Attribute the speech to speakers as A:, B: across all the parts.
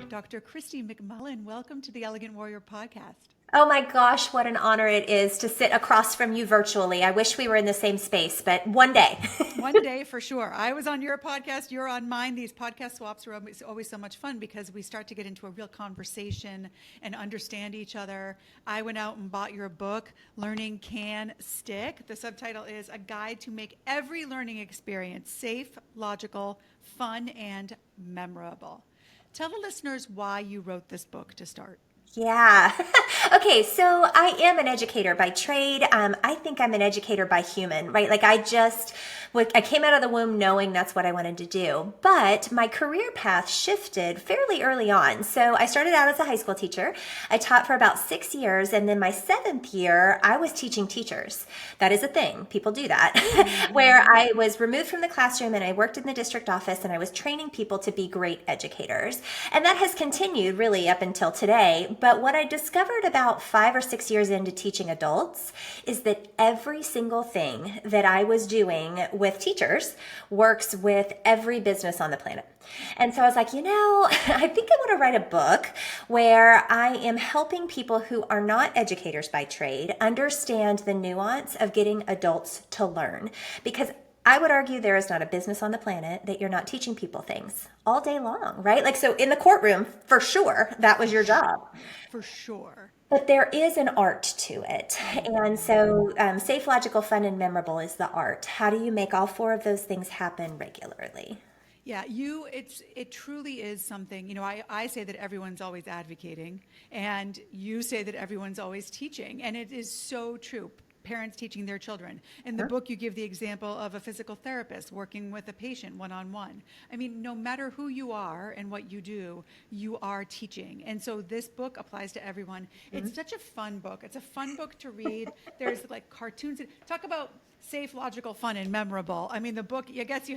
A: Dr. Christie McMullen, welcome to the Elegant Warrior podcast.
B: Oh my gosh, what an honor it is to sit across from you virtually. I wish we were in the same space, but one day.
A: One day for sure. I was on your podcast, you're on mine. These podcast swaps are always so much fun because we start to get into a real conversation and understand each other. I went out and bought your book, Learning Can Stick. The subtitle is A Guide to Make Every Learning Experience Safe, Logical, Fun, and Memorable. Tell the listeners why you wrote this book to start.
B: Yeah. Okay, so I am an educator by trade. I think I'm an educator by human, right? Like I came out of the womb knowing that's what I wanted to do. But my career path shifted fairly early on. So I started out as a high school teacher. I taught for about 6 years. And then my 7th year, I was teaching teachers. That is a thing. People do that. Where I was removed from the classroom and I worked in the district office and I was training people to be great educators. And that has continued really up until today. But what I discovered about 5 or 6 years into teaching adults is that every single thing that I was doing with teachers works with every business on the planet. And so I was like, I think I want to write a book where I am helping people who are not educators by trade understand the nuance of getting adults to learn. Because I would argue there is not a business on the planet that you're not teaching people things all day long, right? Like, so in the courtroom, for sure, that was your job.
A: For sure.
B: But there is an art to it. And so safe, logical, fun, and memorable is the art. How do you make all 4 of those things happen regularly?
A: Yeah, it truly is something, I say that everyone's always advocating, and you say that everyone's always teaching, and it is so true. Parents teaching their children. In the book, you give the example of a physical therapist working with a patient one-on-one. I mean, no matter who you are and what you do, you are teaching. And so this book applies to everyone. It's such a fun book. It's a fun book to read. There's like cartoons. Talk about safe, logical, fun, and memorable. I mean, the book, I guess you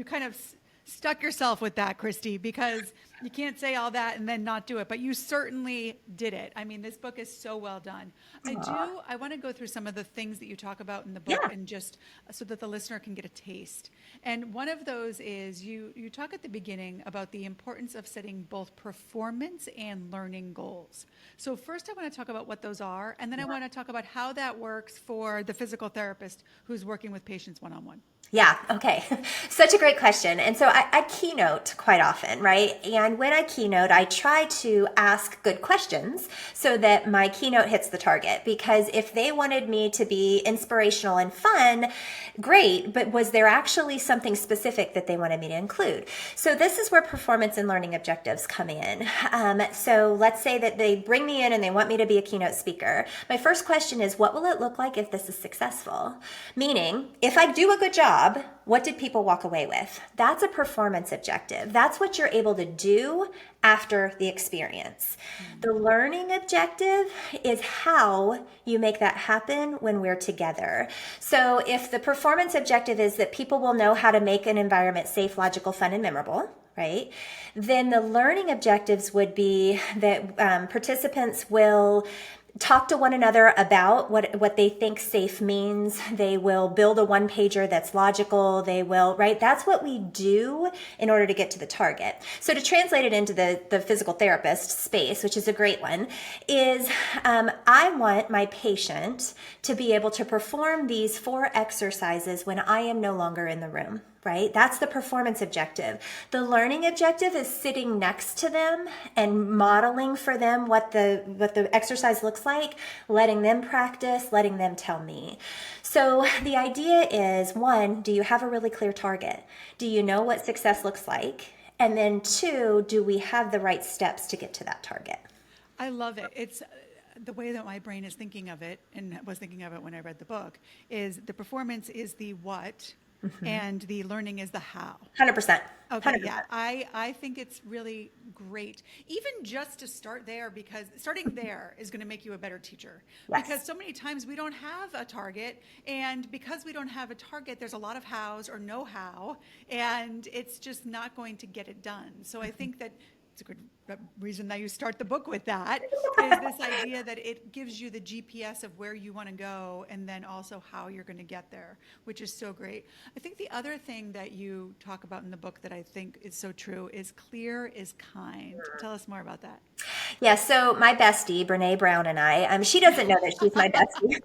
A: kind of stuck yourself with that, Christy, because you can't say all that and then not do it, but you certainly did it. I mean, this book is so well done. I want to go through some of the things that you talk about in the book and just so that the listener can get a taste. And one of those is you talk at the beginning about the importance of setting both performance and learning goals. So first I want to talk about what those are, and then I want to talk about how that works for the physical therapist who's working with patients one-on-one.
B: Yeah. Okay. Such a great question. And so I keynote quite often, right? And when I keynote, I try to ask good questions so that my keynote hits the target. Because if they wanted me to be inspirational and fun, great. But was there actually something specific that they wanted me to include? So this is where performance and learning objectives come in. So let's say that they bring me in and they want me to be a keynote speaker. My first question is, what will it look like if this is successful? Meaning, if I do a good job, what did people walk away with? That's a performance objective. That's what you're able to do after the experience. The learning objective is how you make that happen when we're together. So if the performance objective is that people will know how to make an environment safe, logical, fun, and memorable, right? Then the learning objectives would be that participants will talk to one another about what they think safe means. They will build a one-pager that's logical. They will, right? That's what we do in order to get to the target. So to translate it into the physical therapist space, which is a great one, is I want my patient to be able to perform these 4 exercises when I am no longer in the room. Right? That's the performance objective. The learning objective is sitting next to them and modeling for them what the exercise looks like, letting them practice, letting them tell me. So the idea is, 1, do you have a really clear target? Do you know what success looks like? And then 2, do we have the right steps to get to that target?
A: I love it. It's the way that my brain is thinking of it, and was thinking of it when I read the book, is the performance is the what, and the learning is the how.
B: 100%.
A: Okay,
B: 100%.
A: yeah, I think it's really great, even just to start there, because starting there is going to make you a better teacher.
B: Yes.
A: Because so many times we don't have a target, and because we don't have a target, there's a lot of hows or no how, and it's just not going to get it done. So I think that it's a good reason that you start the book with that, is this idea that it gives you the GPS of where you want to go and then also how you're going to get there, which is so great. I think the other thing that you talk about in the book that I think is so true is clear is kind. Tell us more about that.
B: Yeah, so my bestie, Brene Brown, and I, she doesn't know that she's my bestie.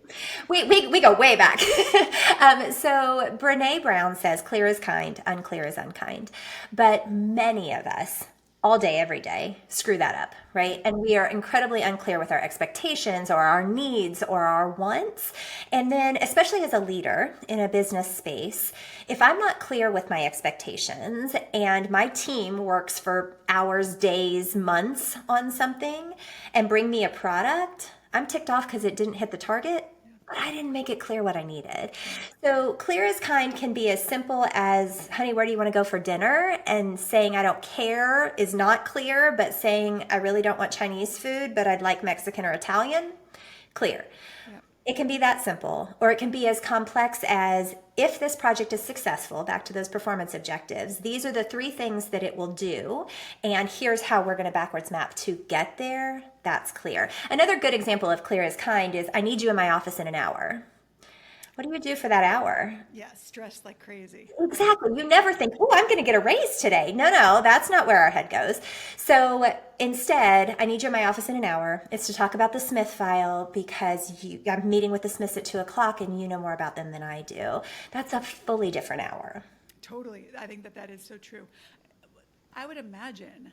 B: We go way back. So Brene Brown says, clear is kind, unclear is unkind. But many of us, all day, every day, screw that up, right? And we are incredibly unclear with our expectations or our needs or our wants. And then, especially as a leader in a business space, if I'm not clear with my expectations and my team works for hours, days, months on something and bring me a product, I'm ticked off because it didn't hit the target, but I didn't make it clear what I needed. So clear as kind can be as simple as, honey, where do you want to go for dinner? And saying I don't care is not clear, but saying I really don't want Chinese food, but I'd like Mexican or Italian, clear. It can be that simple, or it can be as complex as, if this project is successful, back to those performance objectives, these are the 3 things that it will do, and here's how we're going to backwards map to get there. That's clear. Another good example of clear as kind is, I need you in my office in an hour. What do you do for that hour?
A: Yeah, stressed like crazy.
B: Exactly. You never think, oh, I'm going to get a raise today. No, that's not where our head goes. So instead, I need you in my office in an hour. It's to talk about the Smith file because I'm meeting with the Smiths at 2:00 and you know more about them than I do. That's a fully different hour.
A: Totally. I think that is so true. I would imagine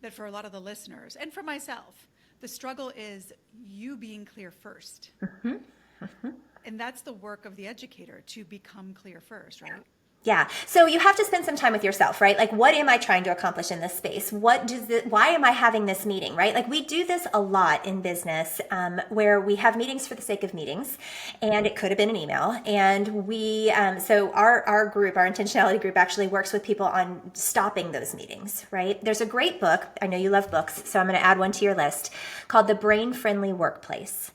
A: that for a lot of the listeners and for myself, the struggle is you being clear first. Mm-hmm. Mm-hmm. And that's the work of the educator, to become clear first, right?
B: Yeah. So you have to spend some time with yourself, right? Like, what am I trying to accomplish in this space? Why am I having this meeting, right? Like, we do this a lot in business, where we have meetings for the sake of meetings, and it could have been an email. And so our group, our intentionality group, actually works with people on stopping those meetings, right? There's a great book. I know you love books, so I'm going to add one to your list, called The Brain-Friendly Workplace.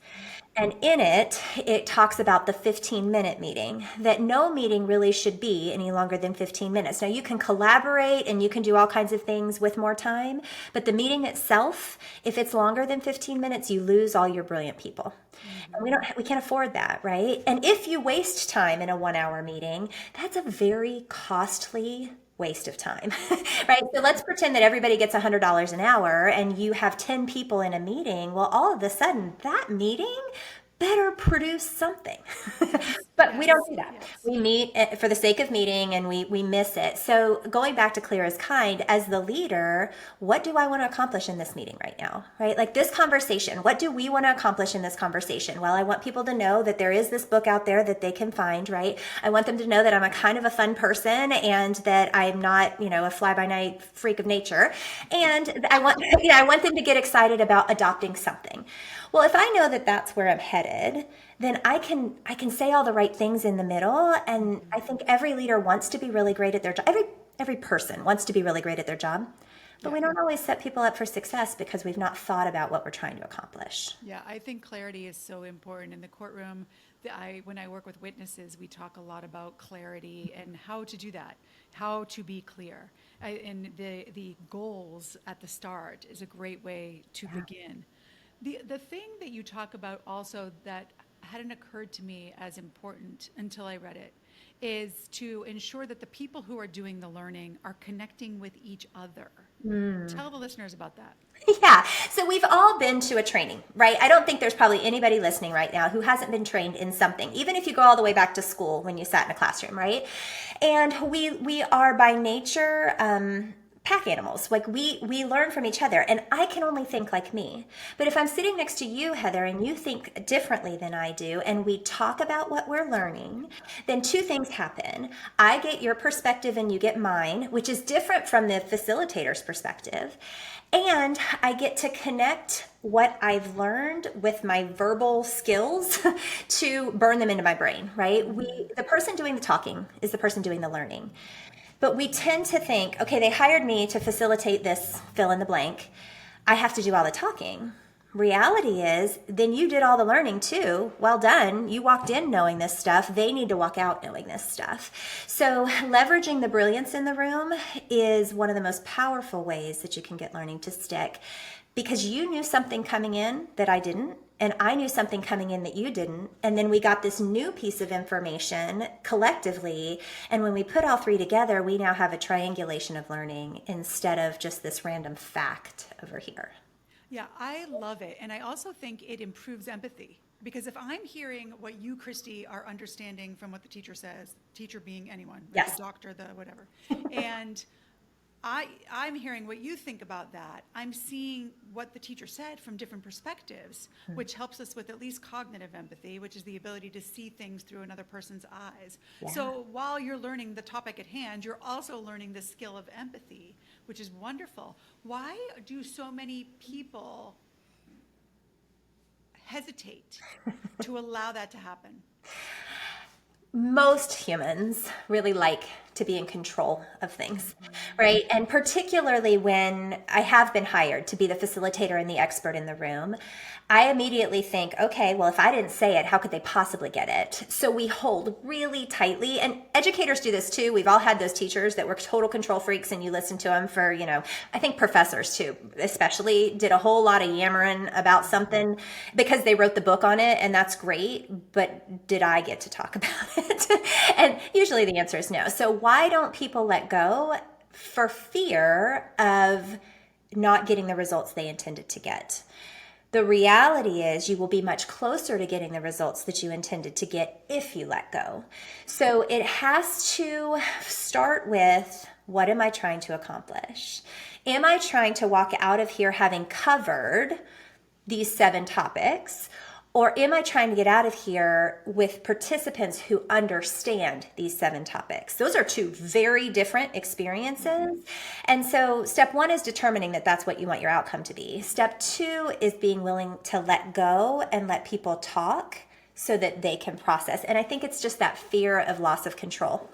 B: And in it, it talks about the 15-minute meeting, that no meeting really should be any longer than 15 minutes. Now, you can collaborate and you can do all kinds of things with more time, but the meeting itself, if it's longer than 15 minutes, you lose all your brilliant people. Mm-hmm. And we can't afford that, right? And if you waste time in a 1-hour meeting, that's a very costly waste of time, right? So let's pretend that everybody gets $100 an hour and you have 10 people in a meeting. Well, all of a sudden that meeting better produce something. But we don't do that. Yes. We meet for the sake of meeting and we miss it. So going back to clear as kind, as the leader, what do I want to accomplish in this meeting right now, right? Like this conversation, what do we want to accomplish in this conversation? Well, I want people to know that there is this book out there that they can find, right? I want them to know that I'm a kind of a fun person and that I'm not, a fly-by-night freak of nature. And I want them to get excited about adopting something. Well, if I know that that's where I'm headed, then I can say all the right things in the middle. And I think every leader wants to be really great at their job. Every person wants to be really great at their job. But we don't always set people up for success because we've not thought about what we're trying to accomplish.
A: Yeah, I think clarity is so important in the courtroom. When I work with witnesses, we talk a lot about clarity and how to do that, how to be clear. And the goals at the start is a great way to begin. The thing that you talk about also that hadn't occurred to me as important until I read it is to ensure that the people who are doing the learning are connecting with each other. Tell the listeners about that.
B: Yeah. So we've all been to a training, right? I don't think there's probably anybody listening right now who hasn't been trained in something, even if you go all the way back to school when you sat in a classroom, right? And we are by nature, pack animals. Like we learn from each other, and I can only think like me. But if I'm sitting next to you, Heather, and you think differently than I do, and we talk about what we're learning, then 2 things happen. I get your perspective and you get mine, which is different from the facilitator's perspective. And I get to connect what I've learned with my verbal skills to burn them into my brain, right? The person doing the talking is the person doing the learning. But we tend to think, okay, they hired me to facilitate this fill in the blank. I have to do all the talking. reality is then you did all the learning too. Well done. You walked in knowing this stuff. They need to walk out knowing this stuff. So leveraging the brilliance in the room is one of the most powerful ways that you can get learning to stick, because you knew something coming in that I didn't, and I knew something coming in that you didn't. And then we got this new piece of information collectively. And when we put all three together, we now have a triangulation of learning instead of just this random fact over here.
A: Yeah, I love it. And I also think it improves empathy, because if I'm hearing what you, Christie, are understanding from what the teacher says, teacher being anyone, like
B: Yes.
A: the doctor, the whatever, and I'm hearing what you think about that. I'm seeing what the teacher said from different perspectives, which helps us with at least cognitive empathy, which is the ability to see things through another person's eyes.
B: Yeah.
A: So while you're learning the topic at hand, you're also learning the skill of empathy, which is wonderful. Why do so many people hesitate to allow that to happen?
B: Most humans really like to be in control of things, right? And particularly when I have been hired to be the facilitator and the expert in the room, I immediately think, okay, well, if I didn't say it, how could they possibly get it? So we hold really tightly, and educators do this too. We've all had those teachers that were total control freaks, and you listen to them for, I think professors too, especially, did a whole lot of yammering about something because they wrote the book on it, and that's great, but did I get to talk about it? And usually the answer is no. So why don't people let go? For fear of not getting the results they intended to get. The reality is you will be much closer to getting the results that you intended to get if you let go. So it has to start with, what am I trying to accomplish? Am I trying to walk out of here having covered these 7 topics? Or am I trying to get out of here with participants who understand these 7 topics? Those are 2 very different experiences. And so step 1 is determining that that's what you want your outcome to be. Step 2 is being willing to let go and let people talk so that they can process. And I think it's just that fear of loss of control.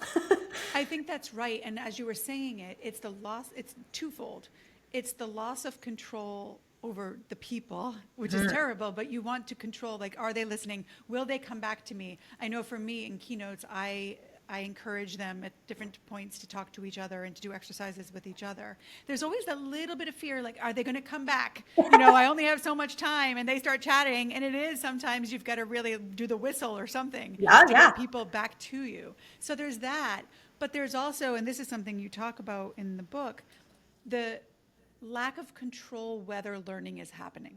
A: I think that's right. And as you were saying it, it's twofold. It's the loss of control over the people, which is terrible, but you want to control, like, are they listening? Will they come back to me? I know for me in keynotes, I encourage them at different points to talk to each other and to do exercises with each other. There's always a little bit of fear, like, are they going to come back? I only have so much time, and they start chatting, and it is sometimes you've got to really do the whistle or something to get people back to you. So there's that, but there's also, and this is something you talk about in the book, the lack of control whether learning is happening.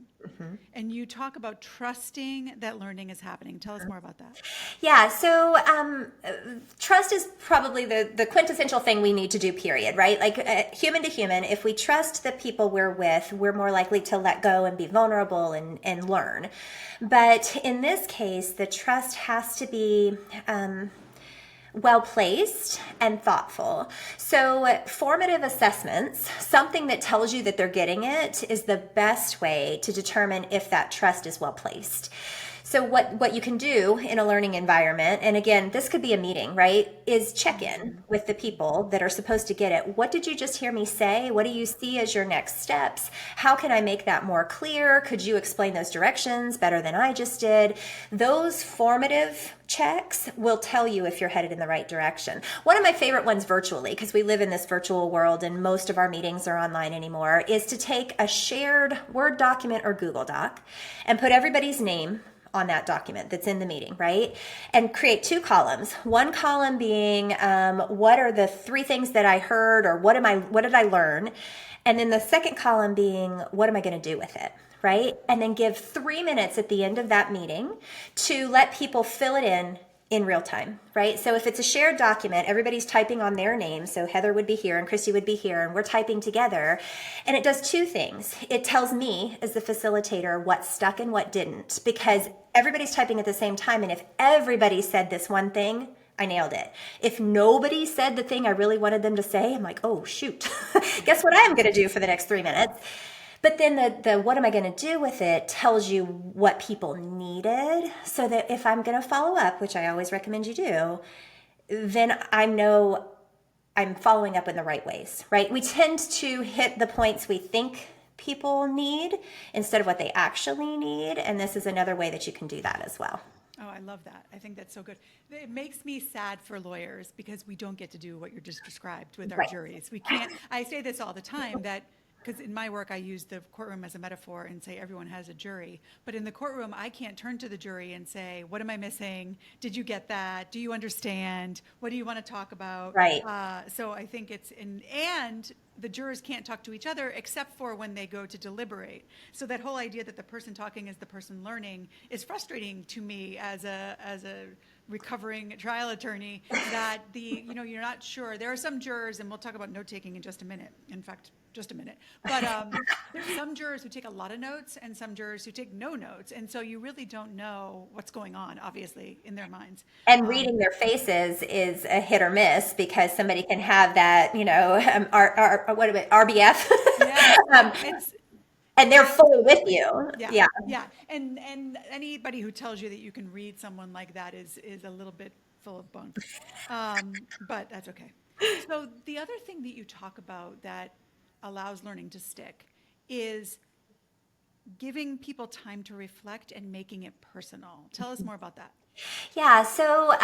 A: And you talk about trusting that learning is happening. Tell us more about that.
B: Yeah, so trust is probably the quintessential thing we need to do, period, right? Like human to human, if we trust the people we're with, we're more likely to let go and be vulnerable and learn. But in this case, the trust has to be well-placed and thoughtful. So formative assessments, something that tells you that they're getting it, is the best way to determine if that trust is well-placed. So what you can do in a learning environment, and again, this could be a meeting, right, is check in with the people that are supposed to get it. What did you just hear me say? What do you see as your next steps? How can I make that more clear? Could you explain those directions better than I just did? Those formative checks will tell you if you're headed in the right direction. One of my favorite ones virtually, because we live in this virtual world and most of our meetings are online anymore, is to take a shared Word document or Google Doc and put everybody's name on that document that's in the meeting, right? And create 2 columns. One column being what are the 3 things that I heard, or what did I learn? And then the second column being, what am I going to do with it? Right? And then give 3 minutes at the end of that meeting to let people fill it in real time, right? So if it's a shared document, everybody's typing on their name. So Heather would be here and Christy would be here, and we're typing together. And it does 2 things. It tells me as the facilitator what stuck and what didn't, because everybody's typing at the same time. And if everybody said this one thing, I nailed it. If nobody said the thing I really wanted them to say, I'm like, oh, shoot. Guess what I'm going to do for the next 3 minutes? But then the what am I going to do with it tells you what people needed, so that if I'm going to follow up, which I always recommend you do, then I know I'm following up in the right ways, right? We tend to hit the points we think people need instead of what they actually need. And this is another way that you can do that as well.
A: Oh, I love that. I think that's so good. It makes me sad for lawyers because we don't get to do what you're just described with our
B: Right.
A: juries. We can't, I say this all the time that, because in my work I use the courtroom as a metaphor and say everyone has a jury. But in the courtroom, I can't turn to the jury and say, what am I missing? Did you get that? Do you understand? What do you want to talk about?
B: Right.
A: So I think and the jurors can't talk to each other except for when they go to deliberate. So that whole idea that the person talking is the person learning is frustrating to me as a recovering trial attorney, that you're not sure. There are some jurors, and we'll talk about note taking in just a minute. In fact, just a minute. But there's some jurors who take a lot of notes and some jurors who take no notes. And so you really don't know what's going on, obviously, in their minds.
B: And reading their faces is a hit or miss because somebody can have that, RBF.
A: Yeah,
B: and they're fully with you.
A: Yeah. And anybody who tells you that you can read someone like that is a little bit full of bunk. But that's okay. So the other thing that you talk about that allows learning to stick is giving people time to reflect and making it personal. Tell us more about that.
B: Yeah. So,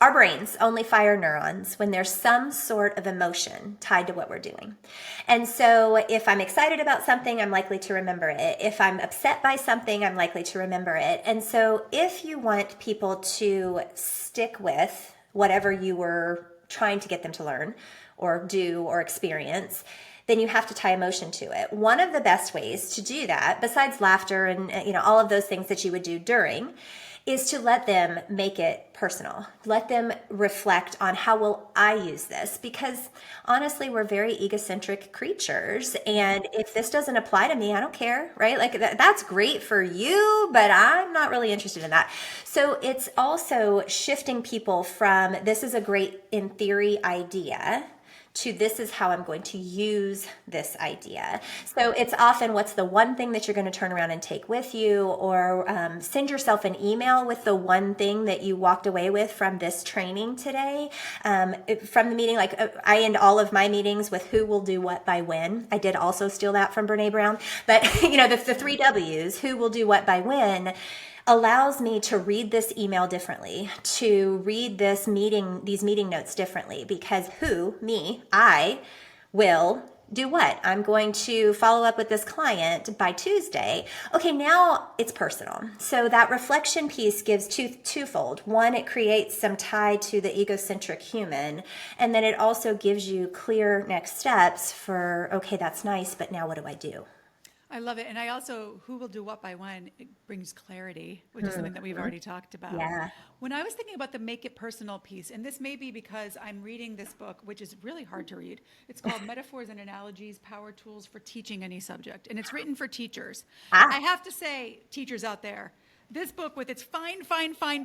B: our brains only fire neurons when there's some sort of emotion tied to what we're doing. And so if I'm excited about something, I'm likely to remember it. If I'm upset by something, I'm likely to remember it. And so if you want people to stick with whatever you were trying to get them to learn or do or experience, then you have to tie emotion to it. One of the best ways to do that, besides laughter and all of those things that you would do during, is to let them make it personal. Let them reflect on how will I use this? Because honestly, we're very egocentric creatures. And if this doesn't apply to me, I don't care, right? Like that's great for you, but I'm not really interested in that. So it's also shifting people from this is a great in theory idea to this is how I'm going to use this idea. So it's often what's the one thing that you're going to turn around and take with you, or send yourself an email with the one thing that you walked away with from this training today. From the meeting, like I end all of my meetings with who will do what by when. I did also steal that from Brene Brown, but the 3 W's, who will do what by when, allows me to read this email differently, to read these meeting notes differently, because I will do what? I'm going to follow up with this client by Tuesday. Okay, now it's personal. So that reflection piece gives twofold. One, it creates some tie to the egocentric human, and then it also gives you clear next steps for, okay, that's nice, but now what do I do?
A: I love it. And I also, who will do what by when, it brings clarity, which is something that we've already talked about.
B: Yeah.
A: When I was thinking about the make it personal piece, and this may be because I'm reading this book, which is really hard to read. It's called Metaphors and Analogies, Power Tools for Teaching Any Subject. And it's written for teachers. I have to say, teachers out there, this book with its fine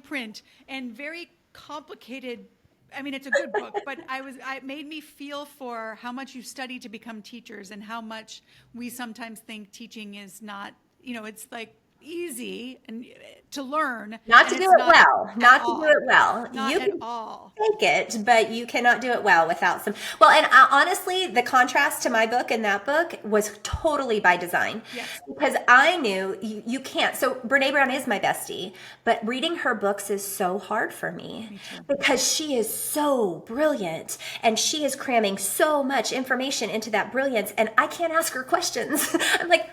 A: print and very complicated, I mean, it's a good book, but it made me feel for how much you study to become teachers and how much we sometimes think teaching is not, it's like easy and to learn.
B: Not to do it well. Not to do it well.
A: Not
B: you
A: at
B: can
A: all.
B: take it, but you cannot do it well without some. Well, and honestly, the contrast to my book and that book was totally by design.
A: Yes.
B: Because I knew you can't. So Brene Brown is my bestie, but reading her books is so hard for me because she is so brilliant and she is cramming so much information into that brilliance, and I can't ask her questions. I'm like,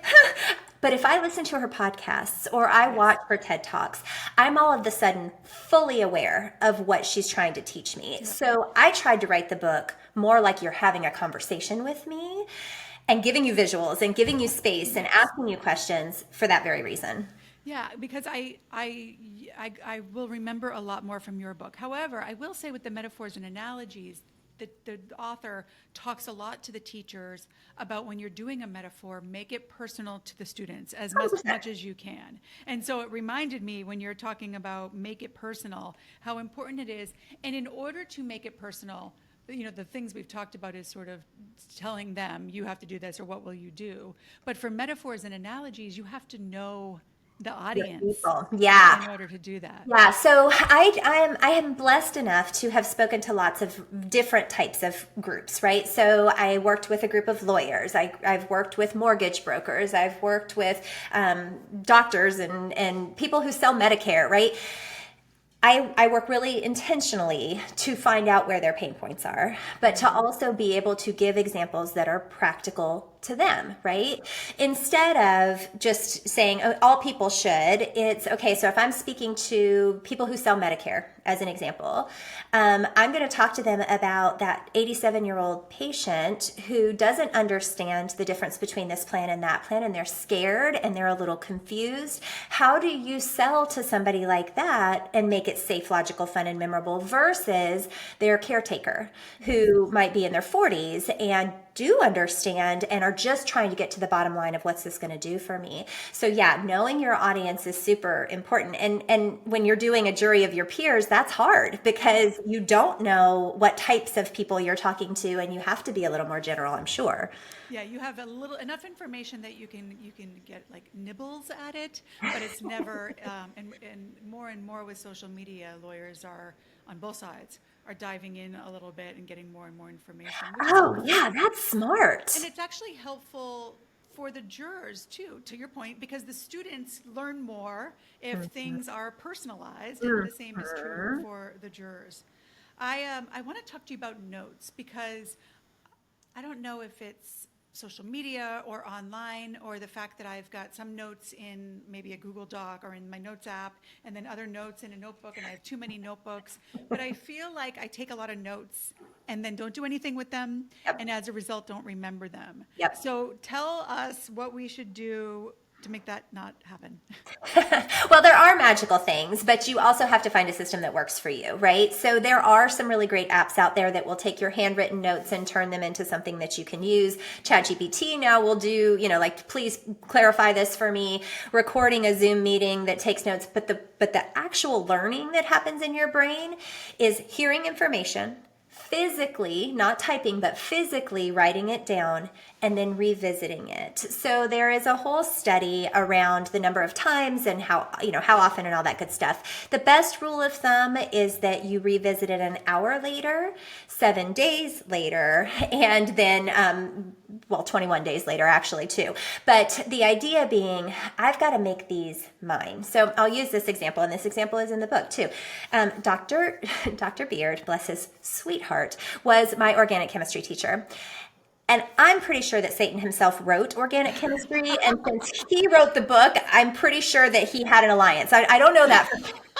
B: But if I listen to her podcasts or I watch her TED Talks, I'm all of a sudden fully aware of what she's trying to teach me. So I tried to write the book more like you're having a conversation with me and giving you visuals and giving you space and asking you questions for that very reason.
A: Yeah, because I will remember a lot more from your book. However, I will say with the metaphors and analogies, the author talks a lot to the teachers about when you're doing a metaphor, make it personal to the students as much as you can. And so it reminded me when you're talking about make it personal, how important it is. And in order to make it personal, the things we've talked about is sort of telling them, you have to do this or what will you do. But for metaphors and analogies, you have to know the
B: your
A: audience
B: people. Yeah.
A: in order to do that.
B: Yeah, so I am blessed enough to have spoken to lots of different types of groups, right? So I worked with a group of lawyers. I've worked with mortgage brokers. I've worked with doctors and people who sell Medicare, right? I work really intentionally to find out where their pain points are, but to also be able to give examples that are practical to them, right? Instead of just saying, oh, all people should, it's okay. So if I'm speaking to people who sell Medicare, as an example, I'm going to talk to them about that 87-year-old patient who doesn't understand the difference between this plan and that plan, and they're scared and they're a little confused. How do you sell to somebody like that and make it safe, logical, fun, and memorable versus their caretaker who might be in their 40s and do understand and are just trying to get to the bottom line of what's this going to do for me? So yeah, knowing your audience is super important. And when you're doing a jury of your peers, that's hard because you don't know what types of people you're talking to, and you have to be a little more general, I'm sure.
A: Yeah, you have enough information that you can get like nibbles at it, but it's never. And more with social media, lawyers are on both sides are diving in a little bit and getting more and more information.
B: Oh, yeah, that's smart.
A: And it's actually helpful for the jurors too, to your point, because the students learn more if things are personalized, and the same is true for the jurors. I want to talk to you about notes because I don't know if it's social media or online, or the fact that I've got some notes in maybe a Google Doc or in my notes app, and then other notes in a notebook, and I have too many notebooks. But I feel like I take a lot of notes and then don't do anything with them, and as a result, don't remember them.
B: Yep.
A: So tell us what we should do to make that not happen.
B: Well, there are magical things, but you also have to find a system that works for you, right? So there are some really great apps out there that will take your handwritten notes and turn them into something that you can use. ChatGPT now will do, like, please clarify this for me, recording a Zoom meeting that takes notes. But the actual learning that happens in your brain is hearing information, physically, not typing, but physically writing it down and then revisiting it. So there is a whole study around the number of times and how often and all that good stuff. The best rule of thumb is that you revisit it an hour later, 7 days later, and then 21 days later actually too. But the idea being, I've got to make these mine. So I'll use this example, and this example is in the book too. Dr. Beard, bless his sweetheart, was my organic chemistry teacher. And I'm pretty sure that Satan himself wrote organic chemistry. And since he wrote the book, I'm pretty sure that he had an alliance. I don't know that.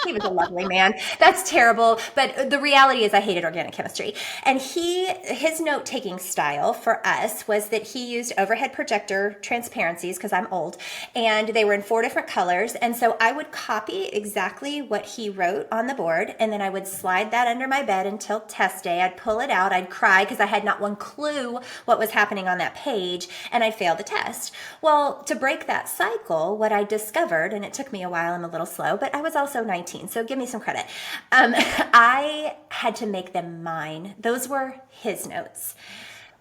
B: He was a lovely man. That's terrible. But the reality is I hated organic chemistry. And his note-taking style for us was that he used overhead projector transparencies, because I'm old, and they were in 4 different colors. And so I would copy exactly what he wrote on the board, and then I would slide that under my bed until test day. I'd pull it out. I'd cry because I had not one clue what was happening on that page, and I failed the test. Well, to break that cycle, what I discovered, and it took me a while, I'm a little slow, but I was also 19, so give me some credit. I had to make them mine. Those were his notes.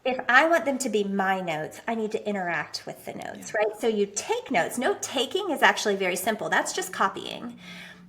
B: If I want them to be my notes, I need to interact with the notes, right? So you take notes. Note taking is actually very simple. That's just copying.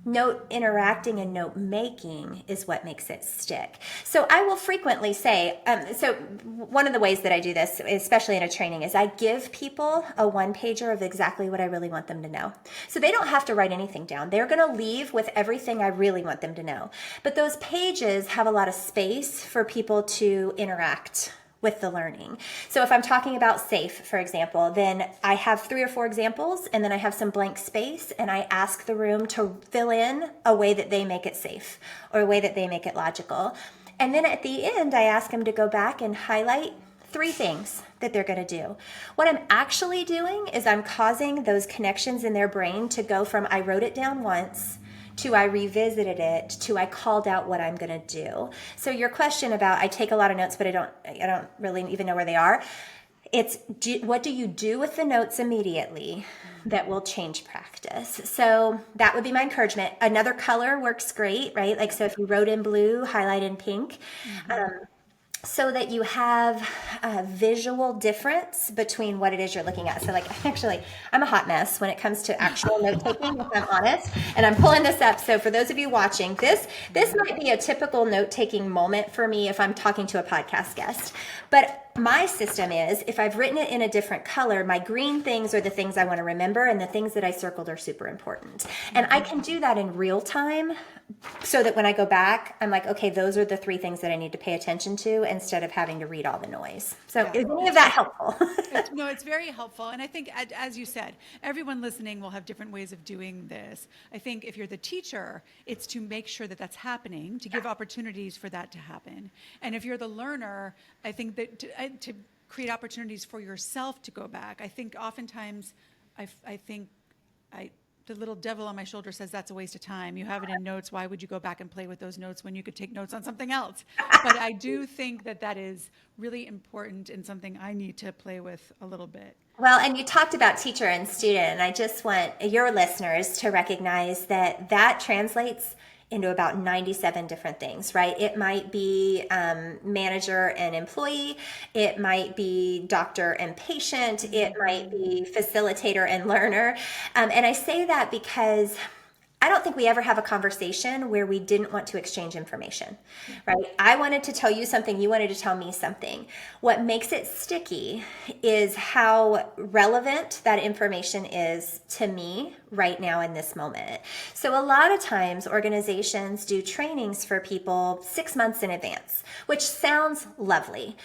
B: Note interacting and note making is what makes it stick. So I will frequently say, so one of the ways that I do this, especially in a training, is I give people a 1-pager of exactly what I really want them to know. So they don't have to write anything down. They're going to leave with everything I really want them to know. But those pages have a lot of space for people to interact with the learning. So if I'm talking about safe, for example, then I have 3 or 4 examples, and then I have some blank space, and I ask the room to fill in a way that they make it safe or a way that they make it logical. And then at the end, I ask them to go back and highlight 3 things that they're going to do. What I'm actually doing is I'm causing those connections in their brain to go from I wrote it down once to I revisited it, to I called out what I'm going to do. So your question about I take a lot of notes, but I don't really even know where they are. It's what do you do with the notes immediately that will change practice? So that would be my encouragement. Another color works great, right? Like, so if you wrote in blue, highlight in pink. so that you have a visual difference between what it is you're looking at. So like, actually, I'm a hot mess when it comes to actual note taking, if I'm honest, and I'm pulling this up. So for those of you watching, this might be a typical note taking moment for me if I'm talking to a podcast guest. But my system is, if I've written it in a different color, my green things are the things I want to remember, and the things that I circled are super important. And I can do that in real time, so that when I go back, I'm like, okay, those are the 3 things that I need to pay attention to, instead of having to read all the noise. So is any of that helpful?
A: No, it's very helpful. And I think, as you said, everyone listening will have different ways of doing this. I think if you're the teacher, it's to make sure that that's happening, to give opportunities for that to happen. And if you're the learner, I think that to create opportunities for yourself to go back. I think oftentimes, the little devil on my shoulder says that's a waste of time. You have it in notes. Why would you go back and play with those notes when you could take notes on something else? But I do think that is really important and something I need to play with a little bit.
B: Well, and you talked about teacher and student, and I just want your listeners to recognize that translates into about 97 different things, right? It might be manager and employee. It might be doctor and patient. It might be facilitator and learner. And I say that because I don't think we ever have a conversation where we didn't want to exchange information, right? I wanted to tell you something, you wanted to tell me something. What makes it sticky is how relevant that information is to me right now in this moment. So a lot of times organizations do trainings for people 6 months in advance, which sounds lovely.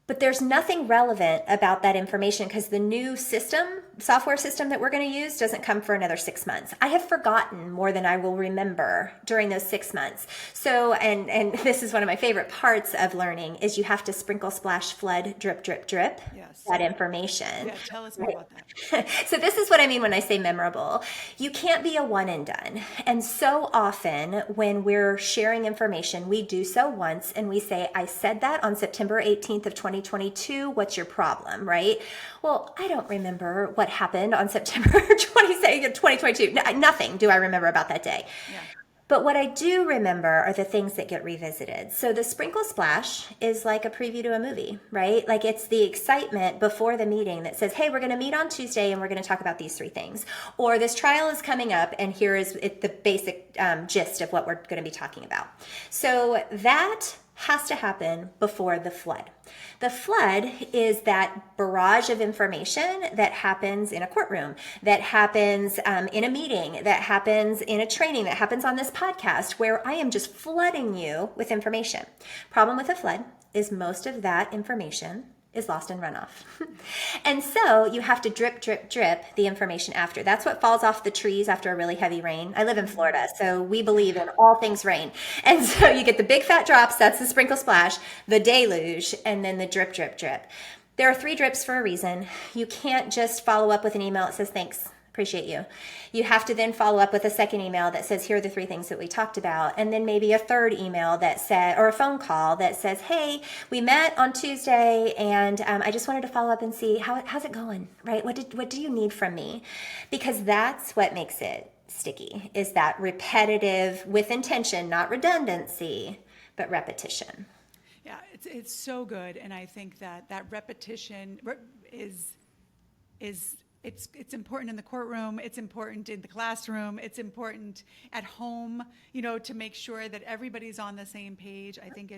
B: But there's nothing relevant about that information because the new software system that we're going to use doesn't come for another 6 months. I have forgotten more than I will remember during those 6 months. So, and this is one of my favorite parts of learning, is you have to sprinkle, splash, flood, drip, drip, drip that information.
A: Yeah, tell us more about that.
B: So this is what I mean when I say memorable. You can't be a one and done. And so often when we're sharing information, we do so once and we say, I said that on September 18th of 2022. What's your problem, right? Well, I don't remember what happened on September 22nd of 2022. Nothing do I remember about that day. Yeah. But what I do remember are the things that get revisited. So the sprinkle splash is like a preview to a movie, right? Like it's the excitement before the meeting that says, hey, we're going to meet on Tuesday and we're going to talk about these 3 things. Or this trial is coming up and here is the basic gist of what we're going to be talking about. So that has to happen before the flood. The flood is that barrage of information that happens in a courtroom, that happens in a meeting, that happens in a training, that happens on this podcast, where I am just flooding you with information. Problem with a flood is most of that information is lost in runoff. And so you have to drip, drip, drip the information after. That's what falls off the trees after a really heavy rain. I live in Florida, so we believe in all things rain. And so you get the big fat drops, that's the sprinkle splash, the deluge, and then the drip, drip, drip. There are 3 drips for a reason. You can't just follow up with an email that says, thanks, appreciate you. You have to then follow up with a second email that says, here are the 3 things that we talked about. And then maybe a third email that said, or a phone call that says, hey, we met on Tuesday and I just wanted to follow up and see how's it going, right? What do you need from me? Because that's what makes it sticky, is that repetitive with intention, not redundancy, but repetition.
A: Yeah, it's so good. And I think that repetition is it's important in the courtroom, it's important in the classroom, it's important at home, to make sure that everybody's on the same page. I think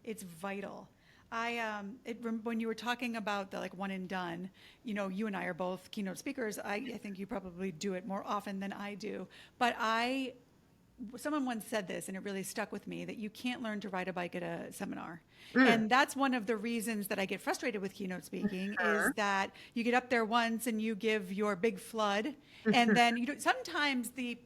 A: it's vital. When you were talking about the one and done, you and I are both keynote speakers. I think you probably do it more often than I do. But someone once said this, and it really stuck with me, that you can't learn to ride a bike at a seminar. And that's one of the reasons that I get frustrated with keynote speaking is that you get up there once and you give your big flood, and then sometimes the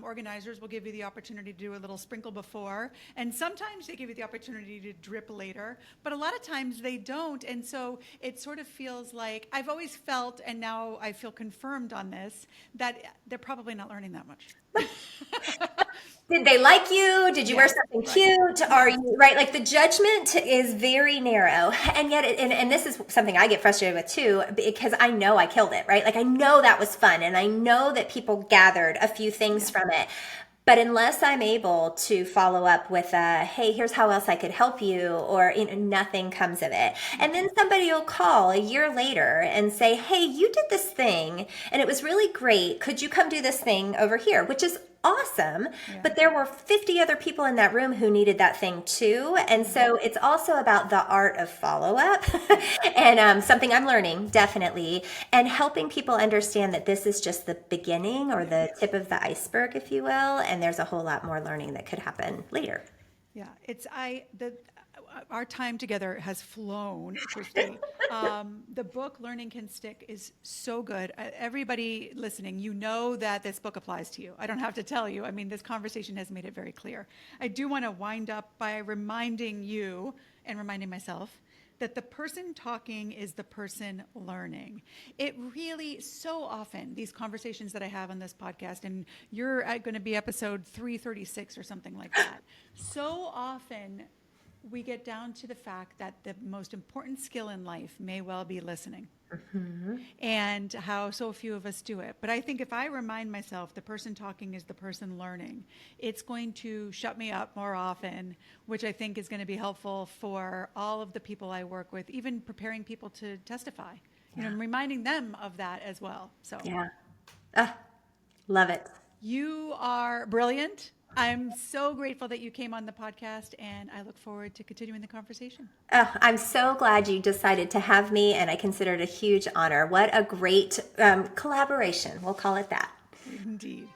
A: organizers will give you the opportunity to do a little sprinkle before, and sometimes they give you the opportunity to drip later, but a lot of times they don't. And so it sort of feels like, I've always felt, and now I feel confirmed on this, that they're probably not learning that much.
B: Did they like you? Did you wear something cute? Are you right? Like the judgment is very narrow, and yet, and this is something I get frustrated with too, because I know I killed it, right? Like I know that was fun, and I know that people gathered a few things from it. But unless I'm able to follow up with a, hey, here's how else I could help you, or nothing comes of it. And then somebody will call a year later and say, hey, you did this thing and it was really great. Could you come do this thing over here? Which is awesome.
A: Yeah.
B: But there were 50 other people in that room who needed that thing too. And so it's also about the art of follow-up and something I'm learning, definitely, and helping people understand that this is just the beginning or the tip of the iceberg, if you will. And there's a whole lot more learning that could happen later.
A: Yeah, our time together has flown, Christie. The book Learning Can Stick is so good. Everybody listening, you know that this book applies to you. I don't have to tell you. I mean, this conversation has made it very clear. I do want to wind up by reminding you and reminding myself that the person talking is the person learning. It really, so often, these conversations that I have on this podcast, and you're going to be episode 336 or something like that, so often we get down to the fact that the most important skill in life may well be listening. Mm-hmm. And how so few of us do it. But I think if I remind myself the person talking is the person learning, it's going to shut me up more often, which I think is going to be helpful for all of the people I work with, even preparing people to testify. You know, reminding them of that as well. So
B: Love it.
A: You are brilliant. I'm so grateful that you came on the podcast, and I look forward to continuing the conversation.
B: Oh, I'm so glad you decided to have me, and I consider it a huge honor. What a great collaboration. We'll call it that.
A: Indeed.